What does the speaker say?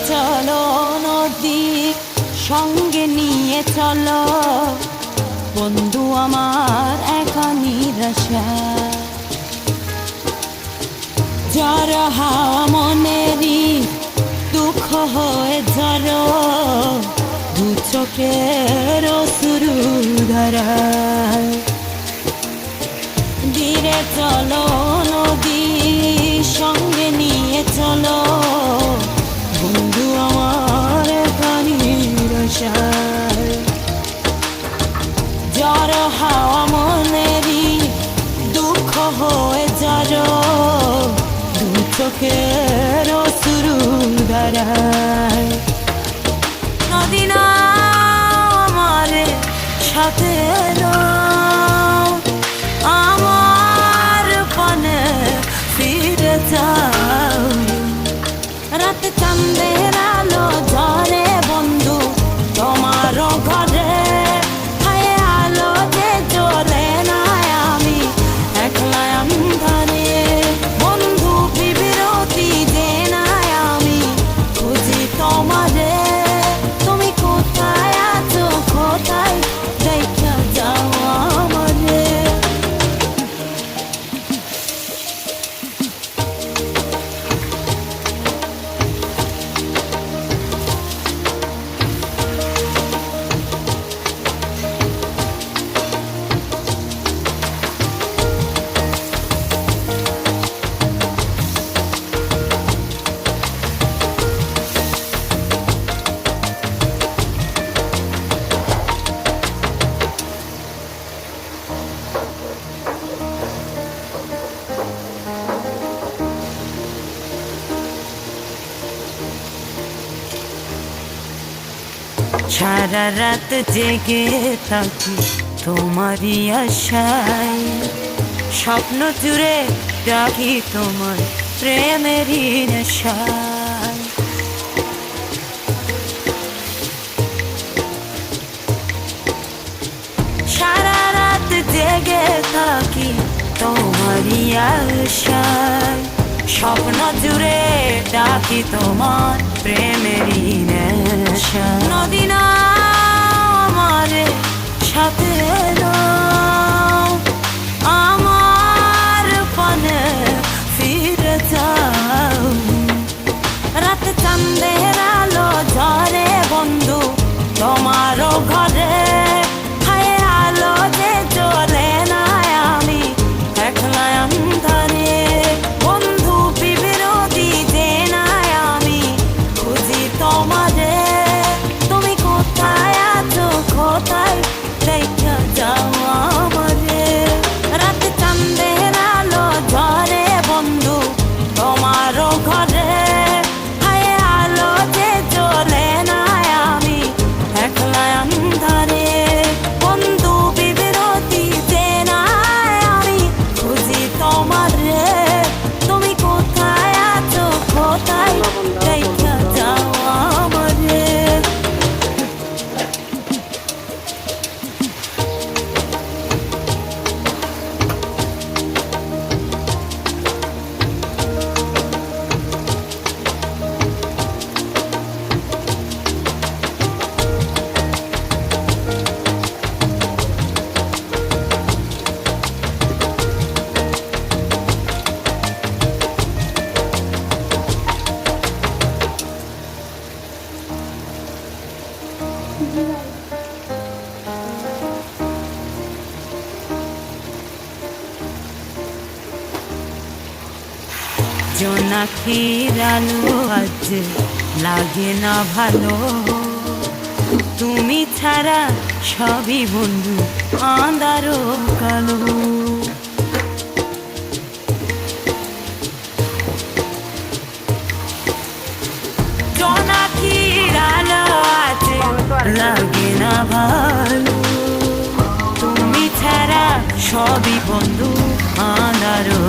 চলো নদী সঙ্গে নিয়ে চলো বন্ধু আমার একা নিরাশা যারা হাওয়া মনেরই দুঃখ হয়ে ঝরো দু চোখের শুরু ধারা ধীরে চলো নদী সঙ্গে নিয়ে চলো বন্ধু আমার পানির আশায় জ্বর হাওয়া মনেরই দুঃখ হয়ে যারো দু চোখের শুরু দাঁড়ায় নদী না আমার সাথে আমার পানে ফিরে যাও রাতে চাঁদের আলো ঝরে বন্ধু তোমারও ঘরে হায় আলো যে জ্বলে না আমি একলা অন্ধকারে বন্ধু বিরতি যে না আমি খুঁজি তোমারে তুমি কোথায় আছো কোথায় দেখা যাও আমারে সারা রাত জেগে থাকি তোমারই আশায় স্বপ্ন জুড়ে ডাকি তোমার প্রেমেরই নেশায় সারা রাত জেগে থাকি তোমারই আশায় স্বপ্ন জুড়ে ডাকি তোমার প্রেমেরই নেশা নদী না আমার সাথে আমার পানে ফিরে যাও রাতে চাঁদের আলো ঝরে বন্ধু তোমারও ঘরে হায় আলো যে জ্বলে না আমি একলা অন্ধকারে বন্ধু বিরতি যে না আমি খুঁজি তোমারে তুমি কোথায় আছো কোথায় দেখা যাও আমারে রাতে চাঁদের আলো ঝরে বন্ধু তোমারও ঘরে হায় আলো যে জ্বলে না আমি একলা অন্ধকারে বন্ধু বিরতি যে না আমি খুঁজি তোমারে তুমি কোথায় আছো কোথায় দেখা যাও আমারে জোনাকির আলো আজ লাগে না ভালো তুমি ছাড়া সবই বন্ধু আঁধারো কালো জোনাকির আলো আজ লাগে না ভালো তুমি ছাড়া সবই বন্ধু আঁধারো